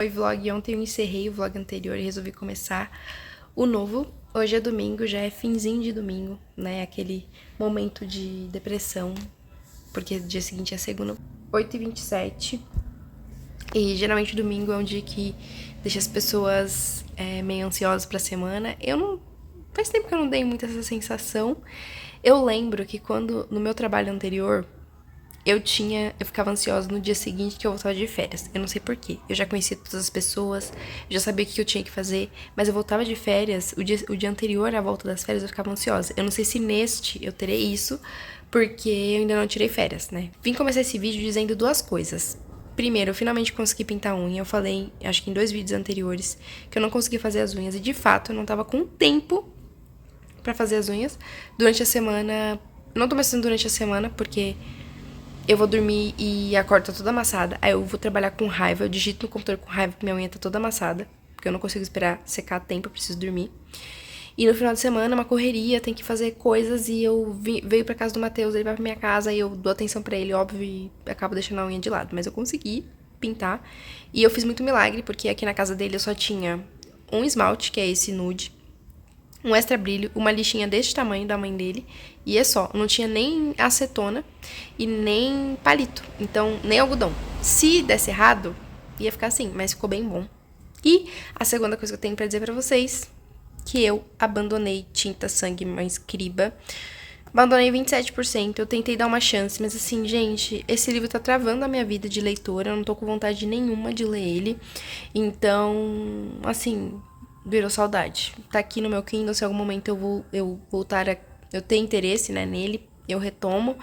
Oi, vlog. Ontem eu encerrei o vlog anterior e resolvi começar o novo. Hoje é domingo, já é finzinho de domingo, né? Aquele momento de depressão, porque o dia seguinte é segunda, 8h27. E geralmente domingo é um dia que deixa as pessoas meio ansiosas pra semana. Eu não. Faz tempo que eu não dei muito essa sensação. Eu lembro que quando, no meu trabalho anterior, eu ficava ansiosa no dia seguinte que eu voltava de férias. Eu não sei porquê. Eu já conhecia todas as pessoas, já sabia o que eu tinha que fazer, mas eu voltava de férias, o dia anterior à volta das férias eu ficava ansiosa. Eu não sei se neste eu terei isso, porque eu ainda não tirei férias, né? Vim começar esse vídeo dizendo duas coisas. Primeiro, eu finalmente consegui pintar a unha. Eu falei, acho que em 2 vídeos anteriores, que eu não conseguia fazer as unhas. E de fato, eu não tava com tempo pra fazer as unhas. Durante a semana. Não tô começando durante a semana, porque eu vou dormir e a corda tá toda amassada. Aí eu vou trabalhar com raiva. Eu digito no computador com raiva que minha unha tá toda amassada. Porque eu não consigo esperar secar a tempo, eu preciso dormir. E no final de semana, uma correria, tem que fazer coisas. E eu veio pra casa do Matheus, ele vai pra minha casa. E eu dou atenção pra ele, óbvio, e acabo deixando a unha de lado. Mas eu consegui pintar. E eu fiz muito milagre, porque aqui na casa dele eu só tinha um esmalte, que é esse nude, um extra brilho, uma lixinha desse tamanho da mãe dele, e é só. Não tinha nem acetona e nem palito, então nem algodão. Se desse errado, ia ficar assim, mas ficou bem bom. E a segunda coisa que eu tenho pra dizer pra vocês, que eu abandonei Tinta Sangue Mais Criba. Abandonei 27%, eu tentei dar uma chance, mas assim, gente, esse livro tá travando a minha vida de leitora, eu não tô com vontade nenhuma de ler ele. Então, assim, virou saudade. Tá aqui no meu Kindle, se em algum momento eu voltar a... Eu tenho interesse, né, nele, eu retomo,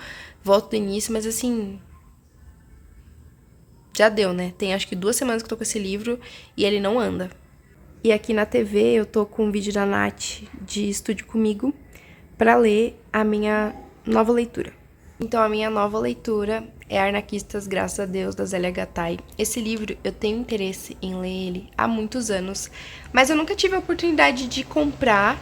volto do início, mas assim... Já deu, né? Tem acho que 2 semanas que eu tô com esse livro e ele não anda. E aqui na TV eu tô com um vídeo da Nath de Estude Comigo pra ler a minha nova leitura. Então a minha nova leitura é Anarquistas, Graças a Deus, da Zélia Gattai. Esse livro eu tenho interesse em ler ele há muitos anos, mas eu nunca tive a oportunidade de comprar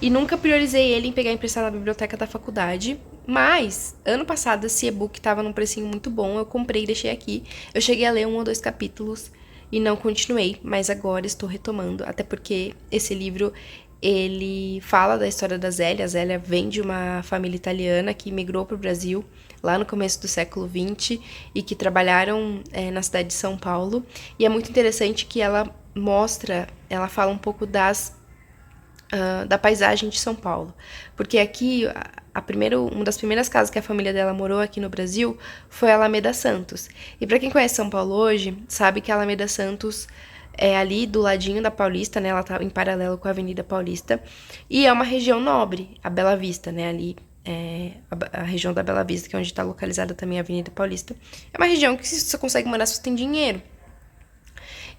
e nunca priorizei ele em pegar emprestado na biblioteca da faculdade. Mas, ano passado, esse e-book estava num precinho muito bom, eu comprei e deixei aqui. Eu cheguei a ler 1 ou 2 capítulos e não continuei, mas agora estou retomando, até porque esse livro, ele fala da história da Zélia. A Zélia vem de uma família italiana que migrou para o Brasil lá no começo do século XX e que trabalharam na cidade de São Paulo. E é muito interessante que ela fala um pouco da paisagem de São Paulo. Porque aqui, uma das primeiras casas que a família dela morou aqui no Brasil foi a Alameda Santos. E para quem conhece São Paulo hoje, sabe que a Alameda Santos é ali do ladinho da Paulista, né? Ela tá em paralelo com a Avenida Paulista. E é uma região nobre, a Bela Vista, né? Ali a região da Bela Vista, que é onde está localizada também a Avenida Paulista. É uma região que você consegue morar se você tem dinheiro.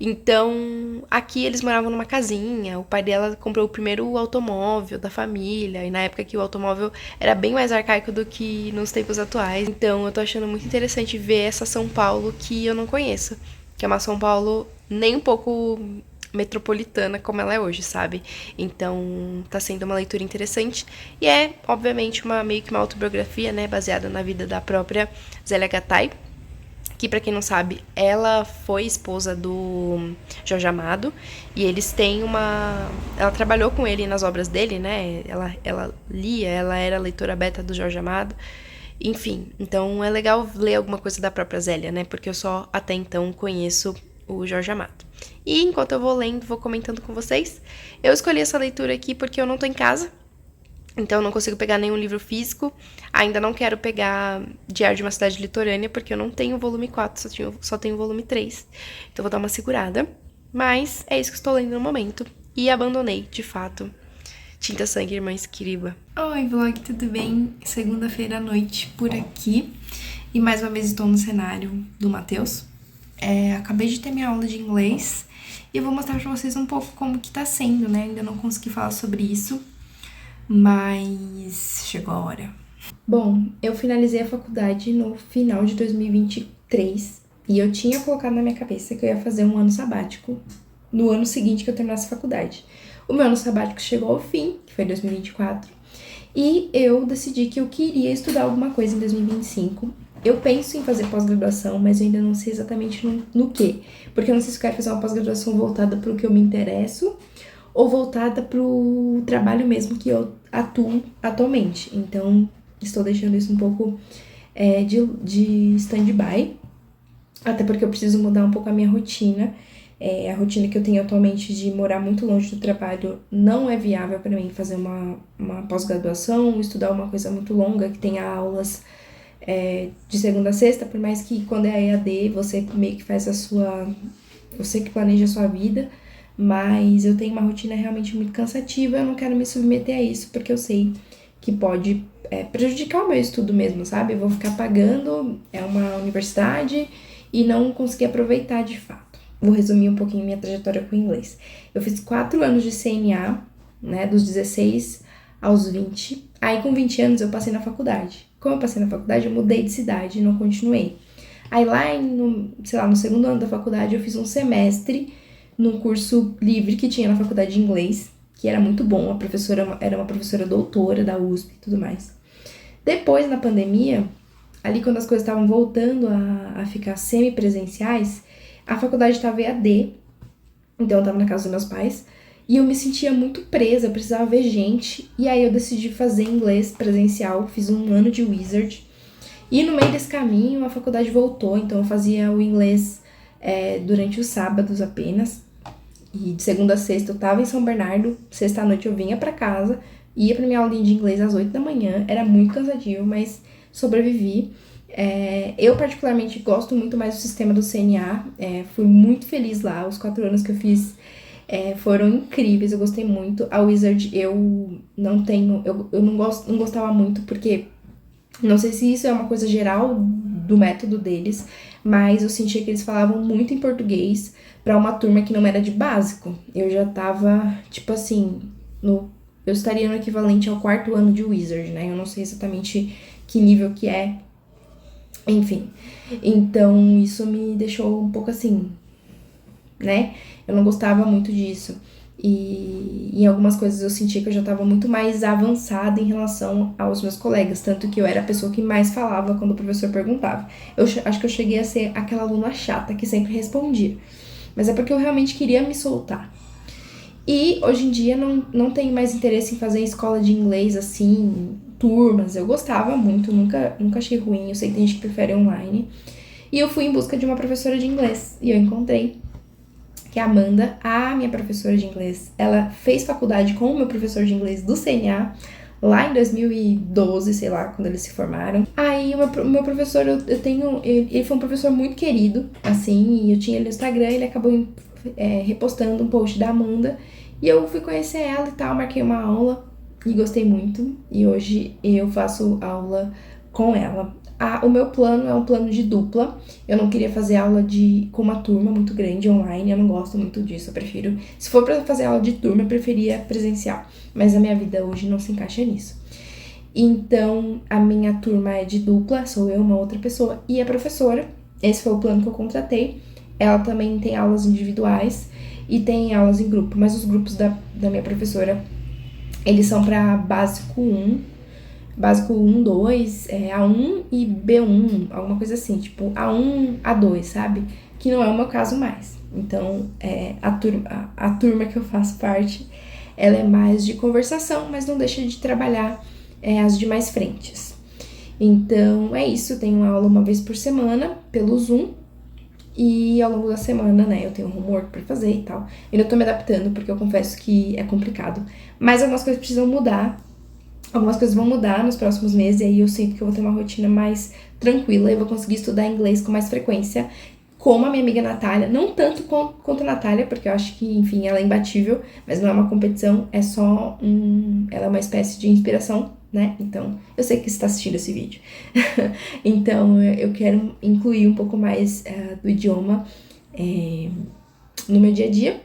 Então, aqui eles moravam numa casinha, o pai dela comprou o primeiro automóvel da família, e na época que o automóvel era bem mais arcaico do que nos tempos atuais. Então, eu tô achando muito interessante ver essa São Paulo que eu não conheço, que é uma São Paulo nem um pouco metropolitana como ela é hoje, sabe? Então, tá sendo uma leitura interessante e é, obviamente, meio que uma autobiografia, né, baseada na vida da própria Zélia Gattai, que, pra quem não sabe, ela foi esposa do Jorge Amado, e eles têm ela trabalhou com ele nas obras dele, né? Ela lia, ela era leitora beta do Jorge Amado. Enfim, então é legal ler alguma coisa da própria Zélia, né? Porque eu só até então conheço o Jorge Amado. E enquanto eu vou lendo, vou comentando com vocês. Eu escolhi essa leitura aqui porque eu não tô em casa, então eu não consigo pegar nenhum livro físico. Ainda não quero pegar Diário de uma Cidade Litorânea, porque eu não tenho o volume 4, só tenho o volume 3. Então eu vou dar uma segurada. Mas é isso que estou lendo no momento. E abandonei, de fato, Tinta Sangue Irmã Escriba. Oi, vlog, tudo bem? Segunda-feira à noite por aqui. E mais uma vez estou no cenário do Matheus. Acabei de ter minha aula de inglês. E eu vou mostrar pra vocês um pouco como que tá sendo, né? Ainda não consegui falar sobre isso, mas chegou a hora. Bom, eu finalizei a faculdade no final de 2023 e eu tinha colocado na minha cabeça que eu ia fazer um ano sabático no ano seguinte que eu terminasse a faculdade. O meu ano sabático chegou ao fim, que foi 2024, e eu decidi que eu queria estudar alguma coisa em 2025 Eu penso em fazer pós-graduação, mas eu ainda não sei exatamente no quê. Porque eu não sei se eu quero fazer uma pós-graduação voltada para o que eu me interesso ou voltada para o trabalho mesmo que eu atuo atualmente. Então, estou deixando isso um pouco de stand-by, até porque eu preciso mudar um pouco a minha rotina. A rotina que eu tenho atualmente de morar muito longe do trabalho não é viável para mim fazer uma pós-graduação, estudar uma coisa muito longa, que tenha aulas de segunda a sexta, por mais que quando é EAD você meio que faz você que planeja a sua vida, mas eu tenho uma rotina realmente muito cansativa, eu não quero me submeter a isso, porque eu sei que pode prejudicar o meu estudo mesmo, sabe? Eu vou ficar pagando uma universidade e não conseguir aproveitar de fato. Vou resumir um pouquinho minha trajetória com o inglês. Eu fiz 4 anos de CNA, né, dos 16 aos 20. Aí com 20 anos eu passei na faculdade. Como eu passei na faculdade, eu mudei de cidade e não continuei. Aí lá no segundo ano da faculdade eu fiz um semestre num curso livre que tinha na faculdade de inglês, que era muito bom, a professora era uma professora doutora da USP e tudo mais. Depois, na pandemia, ali quando as coisas estavam voltando a ficar semi-presenciais, a faculdade estava EAD, então eu estava na casa dos meus pais, e eu me sentia muito presa, eu precisava ver gente, e aí eu decidi fazer inglês presencial, fiz um ano de Wizard, e no meio desse caminho a faculdade voltou, então eu fazia o inglês durante os sábados apenas, e de segunda a sexta eu tava em São Bernardo, sexta à noite eu vinha pra casa, ia pra minha aulinha de inglês às 8 da manhã, era muito cansativo, mas sobrevivi. Eu particularmente gosto muito mais do sistema do CNA, fui muito feliz lá, os 4 anos que eu fiz foram incríveis, eu gostei muito. A Wizard eu não tenho, eu não gostava muito, porque não sei se isso é uma coisa geral do método deles, mas eu sentia que eles falavam muito em português pra uma turma que não era de básico. Eu já tava, tipo assim, eu estaria no equivalente ao 4º ano de Wizard, né? Eu não sei exatamente que nível que é. Enfim, então isso me deixou um pouco assim, né? Eu não gostava muito disso. E em algumas coisas eu sentia que eu já estava muito mais avançada em relação aos meus colegas, tanto que eu era a pessoa que mais falava quando o professor perguntava. Eu acho que eu cheguei a ser aquela aluna chata que sempre respondia, mas é porque eu realmente queria me soltar. E hoje em dia não tenho mais interesse em fazer escola de inglês assim, turmas. Eu gostava muito, nunca achei ruim. Eu sei que tem gente que prefere online. E eu fui em busca de uma professora de inglês e eu encontrei que a Amanda, a minha professora de inglês, ela fez faculdade com o meu professor de inglês do CNA, lá em 2012, sei lá, quando eles se formaram. Aí o meu professor, ele foi um professor muito querido, assim, e eu tinha ele no Instagram, ele acabou repostando um post da Amanda, e eu fui conhecer ela e tal, marquei uma aula, e gostei muito, e hoje eu faço aula com ela. O meu plano é um plano de dupla. Eu não queria fazer aula com uma turma muito grande online, eu não gosto muito disso, eu prefiro... Se for pra fazer aula de turma, eu preferia presencial, mas a minha vida hoje não se encaixa nisso. Então, a minha turma é de dupla, sou eu, uma outra pessoa, e a professora, esse foi o plano que eu contratei. Ela também tem aulas individuais e tem aulas em grupo, mas os grupos da minha professora, eles são pra básico 1, básico 1, 2, A1 e B1, alguma coisa assim, tipo A1, A2, sabe? Que não é o meu caso mais. Então, a turma que eu faço parte, ela é mais de conversação, mas não deixa de trabalhar as demais frentes. Então, é isso, eu tenho aula uma vez por semana, pelo Zoom, e ao longo da semana, né, eu tenho homework pra fazer e tal. Ainda tô me adaptando, porque eu confesso que é complicado, mas algumas coisas precisam mudar. Algumas coisas vão mudar nos próximos meses, e aí eu sinto que eu vou ter uma rotina mais tranquila e vou conseguir estudar inglês com mais frequência, como a minha amiga Natália. Não tanto quanto a Natália, porque eu acho que, enfim, ela é imbatível, mas não é uma competição, é só ela é uma espécie de inspiração, né? Então, eu sei que você está assistindo esse vídeo. Então, eu quero incluir um pouco mais do idioma no meu dia a dia.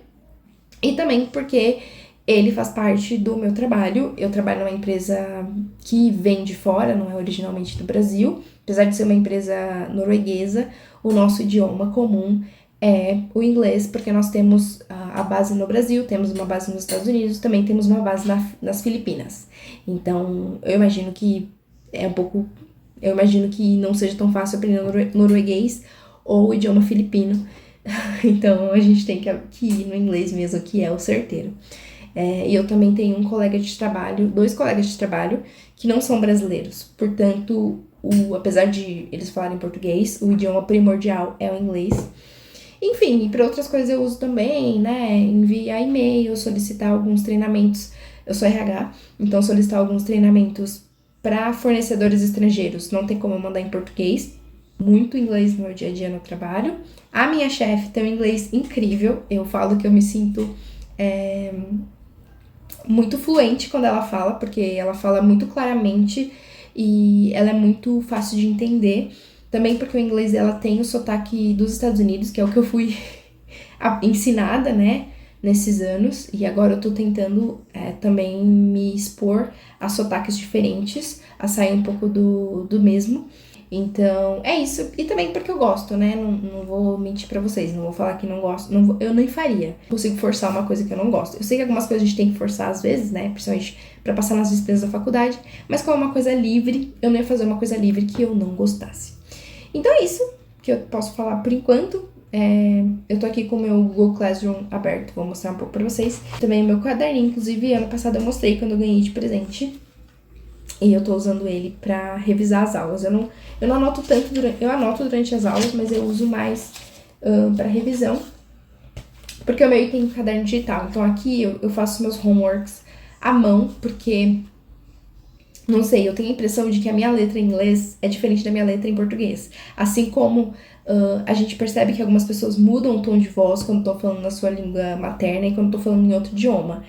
E também porque ele faz parte do meu trabalho. Eu trabalho numa empresa que vem de fora, não é originalmente do Brasil. Apesar de ser uma empresa norueguesa, o nosso idioma comum é o inglês, porque nós temos a base no Brasil, temos uma base nos Estados Unidos, também temos uma base nas Filipinas. Então, eu imagino que é um pouco Eu imagino que não seja tão fácil aprender norueguês ou o idioma filipino. Então a gente tem que ir no inglês mesmo, que é o certeiro. E eu também tenho um colega de trabalho, dois colegas de trabalho, que não são brasileiros. Portanto, apesar de eles falarem português, o idioma primordial é o inglês. Enfim, e para outras coisas eu uso também, né? Enviar e-mail, solicitar alguns treinamentos. Eu sou RH, então solicitar alguns treinamentos para fornecedores estrangeiros. Não tem como eu mandar em português. Muito inglês no meu dia a dia no trabalho. A minha chefe tem um inglês incrível. Eu falo que eu me sinto muito fluente quando ela fala, porque ela fala muito claramente e ela é muito fácil de entender. Também porque o inglês dela tem o sotaque dos Estados Unidos, que é o que eu fui ensinada, né, nesses anos. E agora eu tô tentando também me expor a sotaques diferentes, a sair um pouco do mesmo. Então, é isso. E também porque eu gosto, né? Não vou mentir pra vocês, não vou falar que não gosto. Eu nem faria. Consigo forçar uma coisa que eu não gosto. Eu sei que algumas coisas a gente tem que forçar às vezes, né? Principalmente pra passar nas despesas da faculdade. Mas como é uma coisa livre, eu não ia fazer uma coisa livre que eu não gostasse. Então é isso que eu posso falar por enquanto. Eu tô aqui com o meu Google Classroom aberto, vou mostrar um pouco pra vocês. Também o meu caderninho, inclusive ano passado eu mostrei quando eu ganhei de presente. E eu tô usando ele pra revisar as aulas. Eu não anoto tanto eu anoto durante as aulas, mas eu uso mais pra revisão. Porque eu meio que tenho um caderno digital. Então aqui eu faço meus homeworks à mão, porque não sei, eu tenho a impressão de que a minha letra em inglês é diferente da minha letra em português. Assim como a gente percebe que algumas pessoas mudam o tom de voz quando estão falando na sua língua materna e quando estão falando em outro idioma.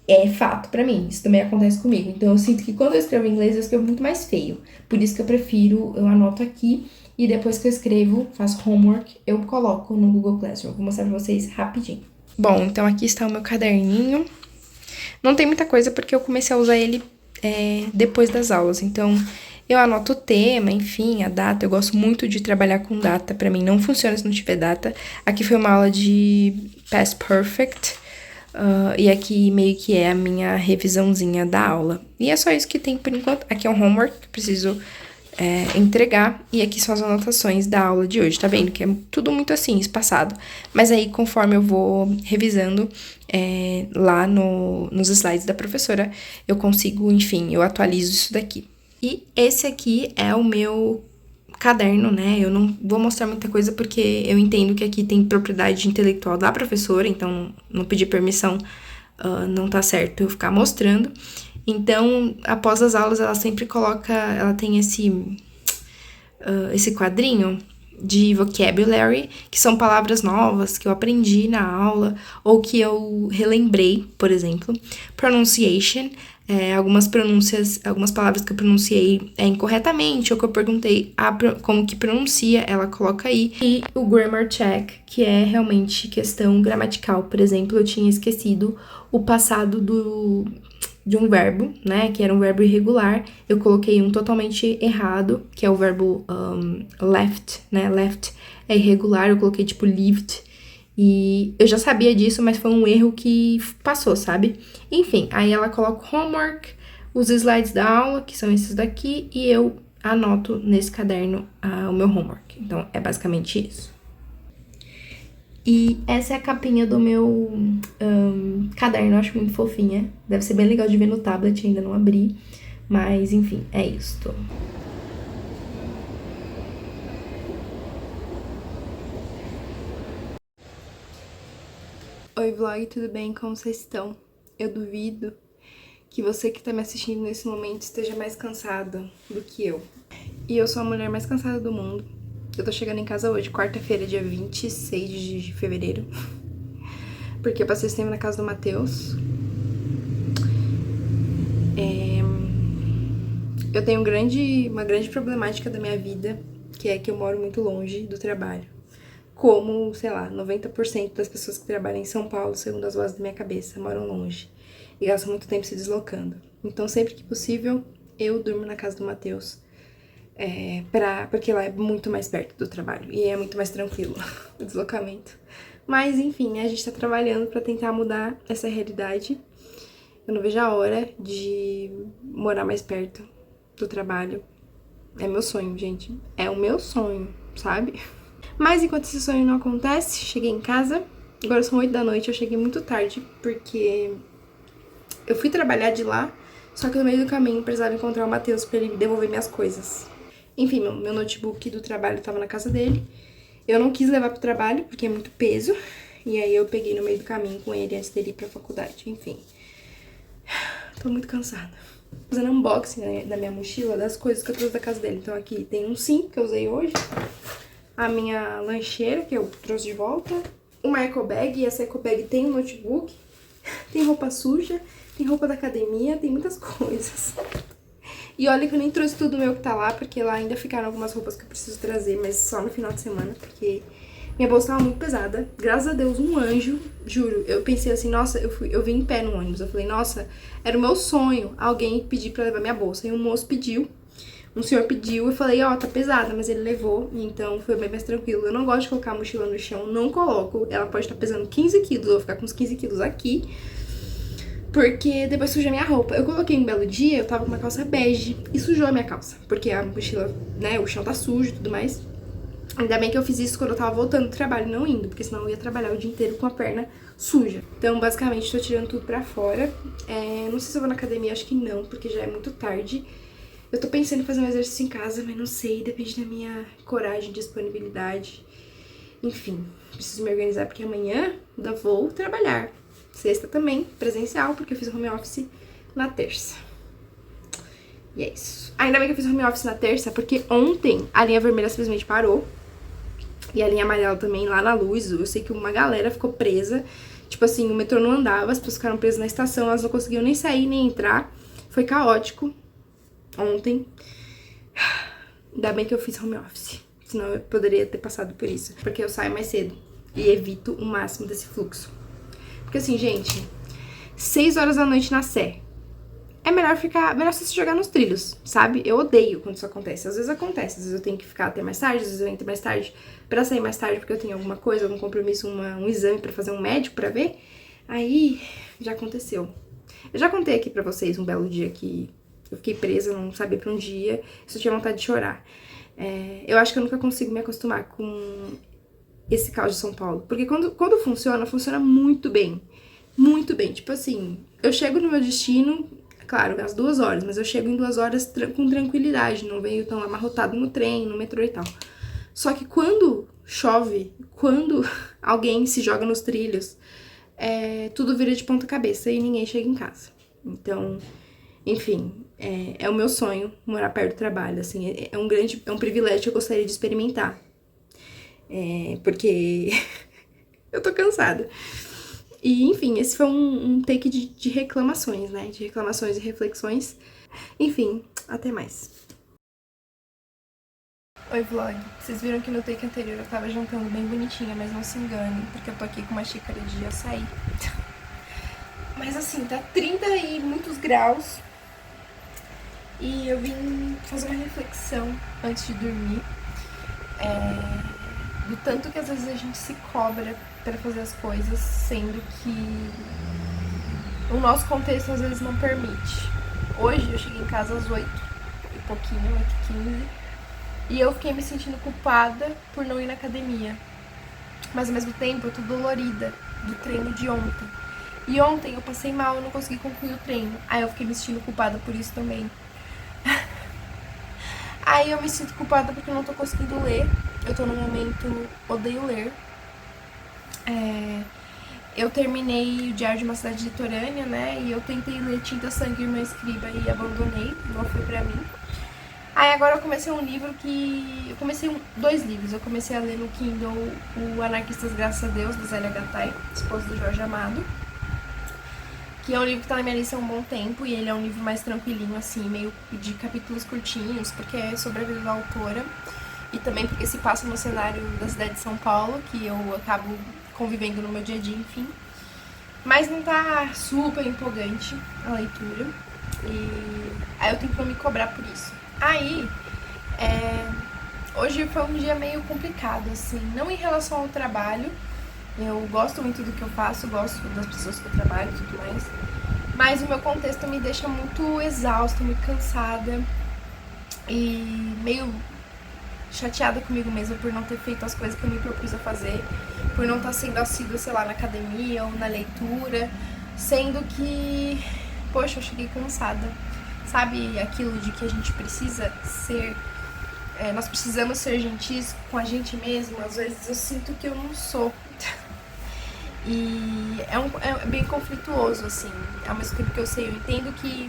É fato pra mim, isso também acontece comigo. Então eu sinto que quando eu escrevo em inglês, eu escrevo muito mais feio. Por isso que eu anoto aqui e depois que eu escrevo, faço homework, eu coloco no Google Classroom. Vou mostrar pra vocês rapidinho. Bom, então aqui está o meu caderninho. Não tem muita coisa porque eu comecei a usar ele depois das aulas. Então eu anoto o tema, enfim, a data. Eu gosto muito de trabalhar com data. Pra mim não funciona se não tiver data. Aqui foi uma aula de Past Perfect. E aqui meio que é a minha revisãozinha da aula. E é só isso que tem por enquanto. Aqui é um homework que eu preciso entregar. E aqui são as anotações da aula de hoje, tá vendo? Que é tudo muito assim, espaçado. Mas aí, conforme eu vou revisando lá nos slides da professora, eu consigo, enfim, eu atualizo isso daqui. E esse aqui é o meu caderno, né? Eu não vou mostrar muita coisa porque eu entendo que aqui tem propriedade intelectual da professora, então não pedir permissão não tá certo eu ficar mostrando. Então, após as aulas, ela sempre ela tem esse quadrinho de vocabulary, que são palavras novas que eu aprendi na aula ou que eu relembrei, por exemplo. Pronunciation, algumas palavras que eu pronunciei incorretamente ou que eu perguntei como que pronuncia, ela coloca aí. E o grammar check, que é realmente questão gramatical. Por exemplo, eu tinha esquecido o passado de um verbo, né, que era um verbo irregular, eu coloquei um totalmente errado, que é o verbo left, né, left é irregular, eu coloquei tipo lived, e eu já sabia disso, mas foi um erro que passou, sabe? Enfim, aí ela coloca o homework, os slides da aula, que são esses daqui, e eu anoto nesse caderno o meu homework. Então, é basicamente isso. E essa é a capinha do meu caderno, eu acho muito fofinha. Deve ser bem legal de ver no tablet, ainda não abri. Mas, enfim, é isso. Oi, vlog, tudo bem? Como vocês estão? Eu duvido que você que tá me assistindo nesse momento esteja mais cansado do que eu. E eu sou a mulher mais cansada do mundo. Eu tô chegando em casa hoje, quarta-feira, dia 26 de fevereiro. Porque eu passei esse tempo na casa do Matheus. Eu tenho uma grande problemática da minha vida, que é que eu moro muito longe do trabalho. Como, sei lá, 90% das pessoas que trabalham em São Paulo, segundo as vozes da minha cabeça, moram longe. E gastam muito tempo se deslocando. Então, sempre que possível, eu durmo na casa do Matheus. Porque lá é muito mais perto do trabalho e é muito mais tranquilo o deslocamento. Mas, enfim, a gente tá trabalhando pra tentar mudar essa realidade. Eu não vejo a hora de morar mais perto do trabalho. É meu sonho, gente. É o meu sonho, sabe? Mas enquanto esse sonho não acontece, cheguei em casa. Agora são 8 da noite, eu cheguei muito tarde, porque eu fui trabalhar de lá, só que no meio do caminho eu precisava encontrar o Matheus pra ele devolver minhas coisas. Enfim, meu notebook do trabalho tava na casa dele. Eu não quis levar pro trabalho, porque é muito peso. E aí eu peguei no meio do caminho com ele antes dele ir pra faculdade, enfim. Tô muito cansada. Fazendo unboxing, né, da minha mochila, das coisas que eu trouxe da casa dele. Então aqui tem um cinto que eu usei hoje, a minha lancheira que eu trouxe de volta, uma eco bag, e essa eco bag tem um notebook, tem roupa suja, tem roupa da academia, tem muitas coisas. E olha que eu nem trouxe tudo meu que tá lá, porque lá ainda ficaram algumas roupas que eu preciso trazer, mas só no final de semana, porque minha bolsa tava muito pesada. Graças a Deus, um anjo, juro. Eu pensei assim, nossa, eu vim em pé no ônibus. Eu falei, nossa, era o meu sonho alguém pedir pra levar minha bolsa. E um moço pediu, um senhor pediu, eu falei, ó, tá pesada, mas ele levou, então foi bem mais tranquilo. Eu não gosto de colocar a mochila no chão, não coloco. Ela pode estar pesando 15 quilos, eu vou ficar com uns 15 quilos aqui, porque depois suja minha roupa. Eu coloquei um belo dia, eu tava com uma calça bege e sujou a minha calça, porque a mochila, né, o chão tá sujo e tudo mais. Ainda bem que eu fiz isso quando eu tava voltando do trabalho, não indo, porque senão eu ia trabalhar o dia inteiro com a perna suja. Então, basicamente, tô tirando tudo pra fora. Não sei se eu vou na academia, acho que não, porque já é muito tarde. Eu tô pensando em fazer um exercício em casa, mas não sei, depende da minha coragem, disponibilidade. Enfim, preciso me organizar, porque amanhã ainda vou trabalhar. Sexta também, presencial, porque eu fiz home office na terça. E é isso. Ainda bem que eu fiz home office na terça, porque ontem a linha vermelha simplesmente parou. E a linha amarela também, lá na luz. Eu sei que uma galera ficou presa. Tipo assim, o metrô não andava, as pessoas ficaram presas na estação, elas não conseguiam nem sair, nem entrar. Foi caótico ontem. Ainda bem que eu fiz home office. Senão eu poderia ter passado por isso. Porque eu saio mais cedo e evito o máximo desse fluxo. Porque assim, gente, 6 horas da noite na Sé. É melhor você se jogar nos trilhos, sabe? Eu odeio quando isso acontece. Às vezes acontece, às vezes eu tenho que ficar até mais tarde, às vezes eu entro mais tarde pra sair mais tarde porque eu tenho alguma coisa, algum compromisso, um exame pra fazer um médico pra ver. Aí, já aconteceu. Eu já contei aqui pra vocês um belo dia que eu fiquei presa, não sabia pra onde ia, só tinha vontade de chorar. Eu acho que eu nunca consigo me acostumar com esse caos de São Paulo. Porque quando funciona, funciona muito bem. Muito bem. Tipo assim, eu chego no meu destino, claro, às 2 horas, mas eu chego em 2 horas com tranquilidade, não venho tão amarrotado no trem, no metrô e tal. Só que quando chove, quando alguém se joga nos trilhos, tudo vira de ponta cabeça e ninguém chega em casa. Então, enfim, é o meu sonho morar perto do trabalho, assim, é um privilégio que eu gostaria de experimentar. Porque eu tô cansada. E, enfim, esse foi um take de reclamações, né? De reclamações e reflexões. Enfim, até mais. Oi, vlog. Vocês viram que no take anterior eu tava jantando bem bonitinha, mas não se engane, porque eu tô aqui com uma xícara de açaí. Mas assim, tá 30 e muitos graus. E eu vim fazer uma reflexão antes de dormir. Do tanto que às vezes a gente se cobra pra fazer as coisas, sendo que o nosso contexto às vezes não permite. Hoje eu cheguei em casa às 8 e pouquinho, 8h15, e eu fiquei me sentindo culpada por não ir na academia. Mas ao mesmo tempo eu tô dolorida do treino de ontem. E ontem eu passei mal, eu não consegui concluir o treino. Aí eu fiquei me sentindo culpada por isso também. Aí eu me sinto culpada porque eu não tô conseguindo ler. Eu tô no momento odeio ler. Eu terminei o Diário de uma Cidade Litorânea, né? E eu tentei ler Tinta, Sangue e Irmã Escriba e abandonei, não foi pra mim. Aí agora eu comecei um livro que... Eu comecei 2 livros. Eu comecei a ler no Kindle o Anarquistas Graças a Deus, do Zélia Gattai, esposo do Jorge Amado. Que é um livro que tá na minha lista há um bom tempo, e ele é um livro mais tranquilinho, assim, meio de capítulos curtinhos, porque é sobre a vida da autora, e também porque se passa no cenário da cidade de São Paulo, que eu acabo convivendo no meu dia a dia, enfim. Mas não tá super empolgante a leitura, e aí eu tenho que me cobrar por isso. Aí, hoje foi um dia meio complicado, assim, não em relação ao trabalho. Eu gosto muito do que eu faço, gosto das pessoas que eu trabalho e tudo mais. Mas o meu contexto me deixa muito exausta, muito cansada. e meio chateada comigo mesma por não ter feito as coisas que eu me propus a fazer, por não estar sendo assídua, sei lá, na academia ou na leitura, sendo que, poxa, eu cheguei cansada. Sabe aquilo de que a gente precisa ser, nós precisamos ser gentis com a gente mesmo? Às vezes eu sinto que eu não sou. E é bem conflituoso, assim. Ao mesmo tempo que eu sei, eu entendo que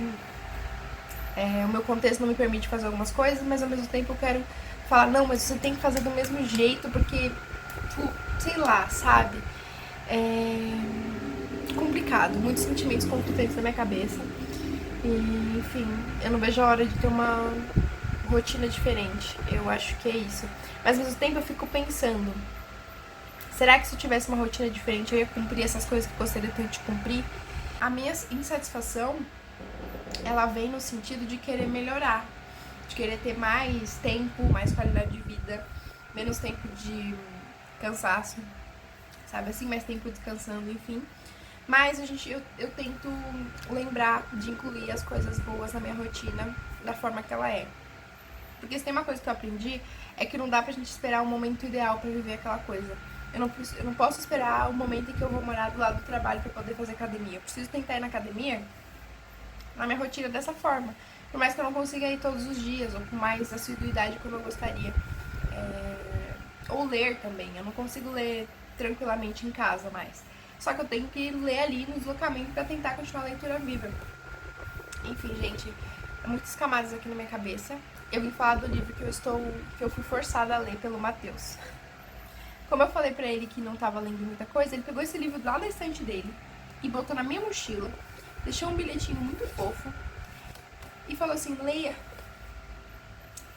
o meu contexto não me permite fazer algumas coisas, mas ao mesmo tempo eu quero falar, não, mas você tem que fazer do mesmo jeito, porque, sei lá, sabe? É complicado, muitos sentimentos conflitantes na minha cabeça. E, enfim, eu não vejo a hora de ter uma rotina diferente. Eu acho que é isso. Mas ao mesmo tempo eu fico pensando, será que se eu tivesse uma rotina diferente eu ia cumprir essas coisas que eu gostaria tanto de cumprir? A minha insatisfação, ela vem no sentido de querer melhorar, de querer ter mais tempo, mais qualidade de vida, menos tempo de cansaço, sabe assim, mais tempo descansando, enfim. Mas eu tento lembrar de incluir as coisas boas na minha rotina da forma que ela é. Porque se tem uma coisa que eu aprendi, é que não dá pra gente esperar um momento ideal pra viver aquela coisa. Eu não posso esperar o momento em que eu vou morar do lado do trabalho pra poder fazer academia. Eu preciso tentar ir na academia na minha rotina dessa forma. Por mais que eu não consiga ir todos os dias, ou com mais assiduidade como eu gostaria. Ou ler também. Eu não consigo ler tranquilamente em casa mais. Só que eu tenho que ler ali no deslocamento pra tentar continuar a leitura viva. Enfim, gente, muitas camadas aqui na minha cabeça. Eu vim falar do livro que eu fui forçada a ler pelo Matheus. Como eu falei pra ele que não tava lendo muita coisa, ele pegou esse livro lá da estante dele e botou na minha mochila, deixou um bilhetinho muito fofo e falou assim, leia,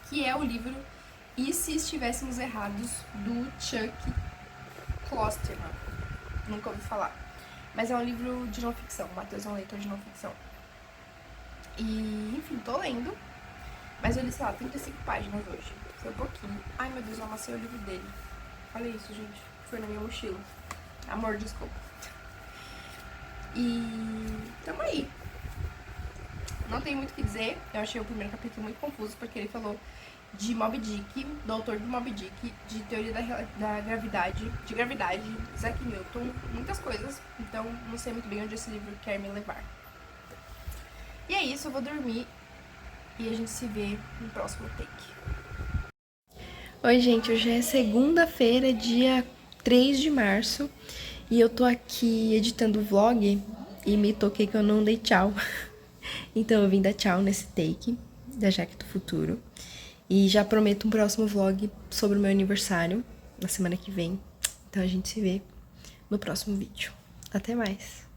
que é o livro E Se Estivéssemos Errados, do Chuck Klosterman. Nunca ouvi falar. Mas é um livro de não ficção, o Matheus é um leitor de não ficção. E, enfim, tô lendo. Mas eu li, sei lá, 35 páginas hoje. Foi um pouquinho. Ai, meu Deus, eu amassei o livro dele. Olha isso, gente. Foi na minha mochila. Amor, desculpa. E tamo aí. Não tem muito o que dizer. Eu achei o primeiro capítulo muito confuso, porque ele falou de Moby Dick, do autor do Moby Dick, de teoria da gravidade, de gravidade, Isaac Newton, muitas coisas. Então, não sei muito bem onde esse livro quer me levar. E é isso, eu vou dormir e a gente se vê no próximo take. Oi, gente, hoje é segunda-feira, dia 3 de março, e eu tô aqui editando o vlog e me toquei que eu não dei tchau. Então eu vim dar tchau nesse take da Jaque do Futuro. E já prometo um próximo vlog sobre o meu aniversário, na semana que vem. Então a gente se vê no próximo vídeo. Até mais!